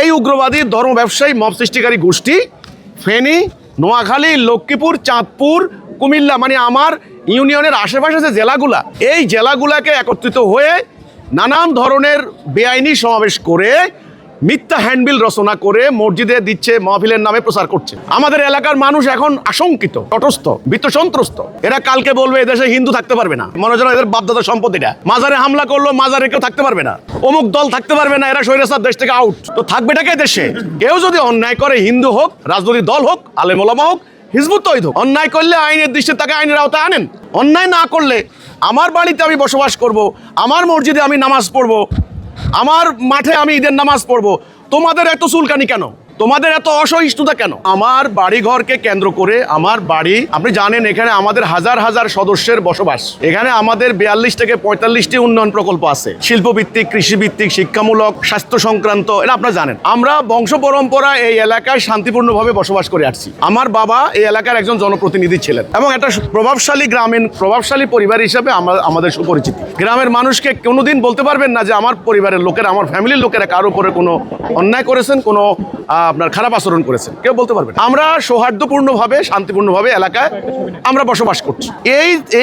এই উগ্রবাদী ধর্ম ব্যবসায়ী মব সৃষ্টিকারী গোষ্ঠী ফেনী, নোয়াখালী, লক্ষ্মীপুর, চাঁদপুর, কুমিল্লা মানে আমার ইউনিয়নের আশেপাশে যে জেলাগুলা, এই জেলাগুলাকে একত্রিত হয়ে নানান ধরনের বেআইনি সমাবেশ করে মিথ্যা হ্যান্ডবিল রচনা করে মসজিদে দিচ্ছে, মাহফিলের নামে প্রচার করছে। আমাদের এলাকার মানুষ এখন আশঙ্কিত, তটস্থ, ভীতসন্ত্রস্ত। এরা কালকে বলবে এদেশে হিন্দু থাকতে পারবে না, মনে হয় এদের বাপদাদা সম্পদ এটা। মাজারে হামলা করলো, মাজারে কেউ থাকতে পারবে না, অমুক দল থাকতে পারবে না, এরা স্বৈরাচার, দেশ থেকে আউট। তো থাকবেটাকে দেশে কেউ যদি অন্যায় করে, হিন্দু হোক, রাজনৈতিক দল হোক, আলেম ওলামা হোক, হিজবুত তৌহিদ হোক, অন্যায় করলে আইনের দৃষ্টিতে তাকে আইনের আওতায় আনেন। অন্যায় না করলে আমার বাড়িতে আমি বসবাস করব, আমার মসজিদে আমি নামাজ পড়বো, আমার মাঠে আমি ঈদের নামাজ পড়বো, তোমাদের এত চুলকানি কেন? তোমাদের এত অসহিষ্ণুতা কেন? আমার বাড়িঘরকে কেন্দ্র করে, আমার বাড়ি, আপনি জানেন এখানে আমাদের হাজার হাজার সদস্যের বসবাস। এখানে আমাদের 42 থেকে 45টি উন্নয়ন প্রকল্প আছে, শিল্পভিত্তিক, কৃষিভিত্তিক, শিক্ষামূলক, স্বাস্থ্য সংক্রান্ত, এটা আপনারা জানেন। আমরা বংশ পরম্পরা এই এলাকায় শান্তিপূর্ণভাবে বসবাস করে আসছি। আমার বাবা এই এলাকার একজন জনপ্রতিনিধি ছিলেন এবং একটা প্রভাবশালী গ্রামীণ প্রভাবশালী পরিবার হিসাবে আমাদের সুপরিচিতি। গ্রামের মানুষকে কোনোদিন বলতে পারবেন না যে আমার পরিবারের লোকেরা, আমার ফ্যামিলির লোকেরা কারো উপরে কোনো অন্যায় করেছেন, কোনো আপনার খারাপ আচরণ করেছেন, কেউ বলতে পারবেন। আমরা সৌহার্দ্যপূর্ণভাবে, শান্তিপূর্ণভাবে এলাকায় আমরা বসবাস করছি।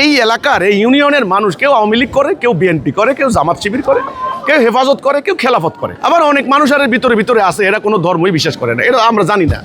এই এলাকার, এই ইউনিয়নের মানুষ কেউ আওয়ামী লীগ করে, কেউ বিএনপি করে, কেউ জামাত শিবির করে, কেউ হেফাজত করে, কেউ খেলাফত করে। আবার অনেক মানুষ আর ভিতরে ভিতরে আছে, এরা কোনো ধর্মই বিশ্বাস করে না, এটা আমরা জানি না,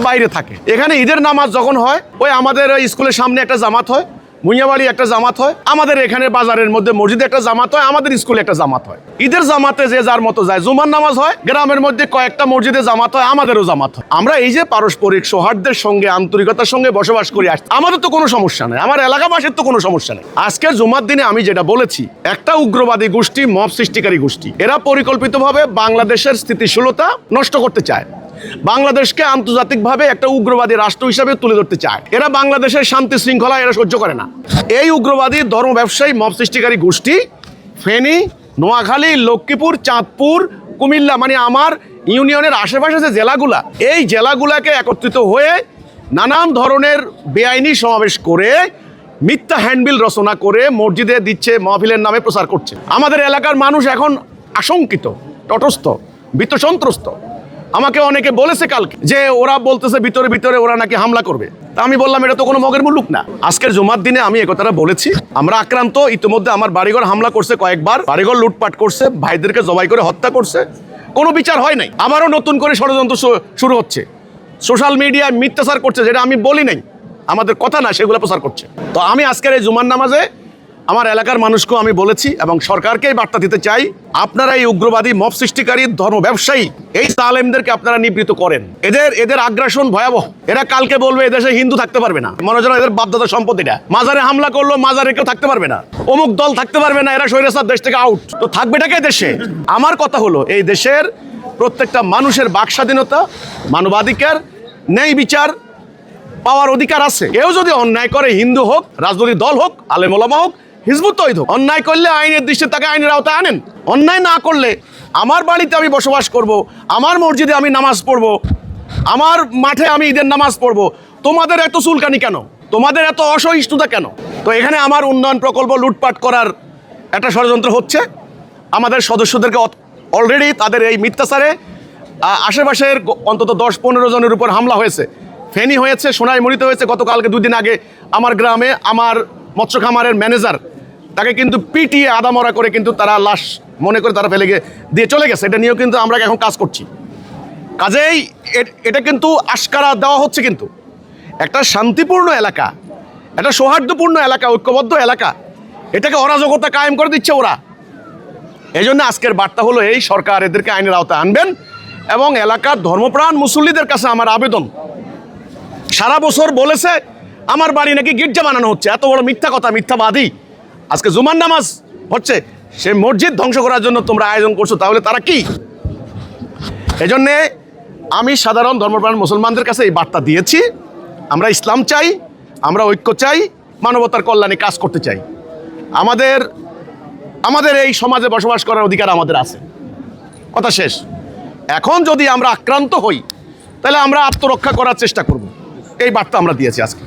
বাইরে থাকে। এখানে ঈদের নামাজ যখন হয়, ওই আমাদের স্কুলের সামনে একটা জামাত হয়, মুইয়াবাড়ি একটা জামাত হয়, আমাদের এখানে বাজারের মধ্যে মসজিদে একটা জামাত হয়, আমাদের স্কুলে একটা জামাত হয়। ঈদের জামাতে যে যার মতো যায়, জুমার নামাজ হয়, গ্রামের মধ্যে কয়েকটা মসজিদে জামাত হয়, আমাদেরও জামাত হয়। আমরা এই যে পারস্পরিক সৌহার্দ্যের সঙ্গে, আন্তরিকতার সঙ্গে বসবাস করে আসছি, আমাদের তো কোনো সমস্যা নেই, আমার এলাকাবাসীর তো কোনো সমস্যা নেই। আজকের জুমার দিনে আমি যেটা বলেছি, একটা উগ্রবাদী গোষ্ঠী, মব সৃষ্টিকারী গোষ্ঠী, এরা পরিকল্পিতভাবে বাংলাদেশের স্থিতিশীলতা নষ্ট করতে চায়, বাংলাদেশকে আন্তর্জাতিকভাবে একটা উগ্রবাদী রাষ্ট্র হিসাবে তুলে ধরতে চায়। এরা বাংলাদেশের শান্তি শৃঙ্খলা এরা সহ্য করে না। এই উগ্রবাদী ধর্ম ব্যবসায়ী মব সৃষ্টিকারী গোষ্ঠী ফেনী, নোয়াখালী, লক্ষ্মীপুর, চাঁদপুর, কুমিল্লা মানে আমার ইউনিয়নের আশেপাশে যে জেলাগুলা, এই জেলাগুলাকে একত্রিত হয়ে নানান ধরনের বেআইনি সমাবেশ করে মিথ্যা হ্যান্ডবিল রচনা করে মসজিদে দিচ্ছে, মাহফিলের নামে প্রচার করছে। আমাদের এলাকার মানুষ এখন আশঙ্কিত, তটস্থ, ভীতসন্ত্রস্ত। আমাকে অনেকে বলেছে কালকে যে ওরা বলতেছে ভিতরে ভিতরে ওরা নাকি হামলা করবে। তা আমি বললাম এটা তো কোনো মগের মুলুক না। আজকের জুমার দিনে আমি একথাটা বলেছি, আমরা আক্রান্ত। ইতিমধ্যে আমার বাড়িঘর হামলা করছে কয়েকবার, বাড়িঘর লুটপাট করছে, ভাইদেরকে জবাই করে হত্যা করছে, কোনো বিচার হয় নাই। আবারও নতুন করে ষড়যন্ত্র শুরু হচ্ছে, সোশ্যাল মিডিয়ায় মিথ্যাচার করছে, যেটা আমি বলি নাই, আমাদের কথা না, সেগুলো প্রচার করছে। তো আমি আজকের এই জুমার নামাজে আমার এলাকার মানুষকেও আমি বলেছি এবং সরকারকেই বার্তা দিতে চাই, আপনারা এই উগ্রবাদী মব সৃষ্টিকারী ধর্ম ব্যবসায়ী এই জালেমদেরকে আপনারা নিবৃত্ত করেন। এদের আগ্রাসন ভয়াবহ। এরা কালকে বলবে এদেশে হিন্দু থাকতে পারবে না, মনে হয় এদের বাপদাদা সম্পদ এটা। মাজারে হামলা করলো, মাজারে কেউ থাকতে পারবে না, অমুক দল থাকতে পারবে না, এরা স্বৈরাচার, দেশ থেকে আউট। তো থাকবেটাকে দেশে। আমার কথা হলো, এই দেশের প্রত্যেকটা মানুষের বাক স্বাধীনতা, মানবাধিকার, ন্যায় বিচার পাওয়ার অধিকার আছে। কেউ যদি অন্যায় করে, হিন্দু হোক, রাজনৈতিক দল হোক, আলেম ওলামা হোক, হিজবুত তৌহিদ হোক, অন্যায় করলে আইনের দৃষ্টিতে তাকে আইনের আওতায় আনেন। অন্যায় না করলে আমার বাড়িতে আমি বসবাস করব, আমার মসজিদে আমি নামাজ পড়বো, আমার মাঠে আমি ঈদের নামাজ পড়বো, তোমাদের এত চুলকানি কেন? তোমাদের এত অসহিষ্ণুতা কেন? তো এখানে আমার উন্নয়ন প্রকল্প লুটপাট করার একটা ষড়যন্ত্র হচ্ছে। আমাদের সদস্যদেরকে অলরেডি তাদের এই মিথ্যাচারে আশেপাশের অন্তত 10-15 জনের উপর হামলা হয়েছে। ফেনী হয়েছে, সোনাইমুড়িতে হয়েছে, গতকালকে 2 দিন আগে আমার গ্রামে আমার মৎস্য খামারের ম্যানেজার, তাকে কিন্তু পিটিয়ে আদামরা করে কিন্তু তারা লাশ মনে করে তারা ফেলে দিয়ে চলে গেছে। এটা নিয়েও কিন্তু আমরা এখন কাজ করছি। কাজেই এটা কিন্তু আশকারা দেওয়া হচ্ছে, কিন্তু একটা শান্তিপূর্ণ এলাকা, একটা সৌহার্দ্যপূর্ণ এলাকা, ঐক্যবদ্ধ এলাকা, এটাকে অরাজকতা কায়েম করে দিচ্ছে ওরা। এই জন্য আজকের বার্তা হলো এই, সরকার এদেরকে আইনের আওতায় আনবেন এবং এলাকার ধর্মপ্রাণ মুসল্লিদের কাছে আমার আবেদন, সারা বছর বলেছে আমার বাড়ি নাকি গির্জা বানানো হচ্ছে, এত বড় মিথ্যা কথা, মিথ্যাবাদী। আজকে জুমার নামাজ হচ্ছে, সে মসজিদ ধ্বংস করার জন্য তোমরা আয়োজন করছো, তাহলে তারা কি? এজন্যে আমি সাধারণ ধর্মপ্রাণ মুসলমানদের কাছে এই বার্তা দিয়েছি, আমরা ইসলাম চাই, আমরা ঐক্য চাই, মানবতার কল্যাণে কাজ করতে চাই। আমাদের এই সমাজে বসবাস করার অধিকার আমাদের আছে, কথা শেষ। এখন যদি আমরা আক্রান্ত হই, তাহলে আমরা আত্মরক্ষা করার চেষ্টা করব, এই বার্তা আমরা দিয়েছি আজকে।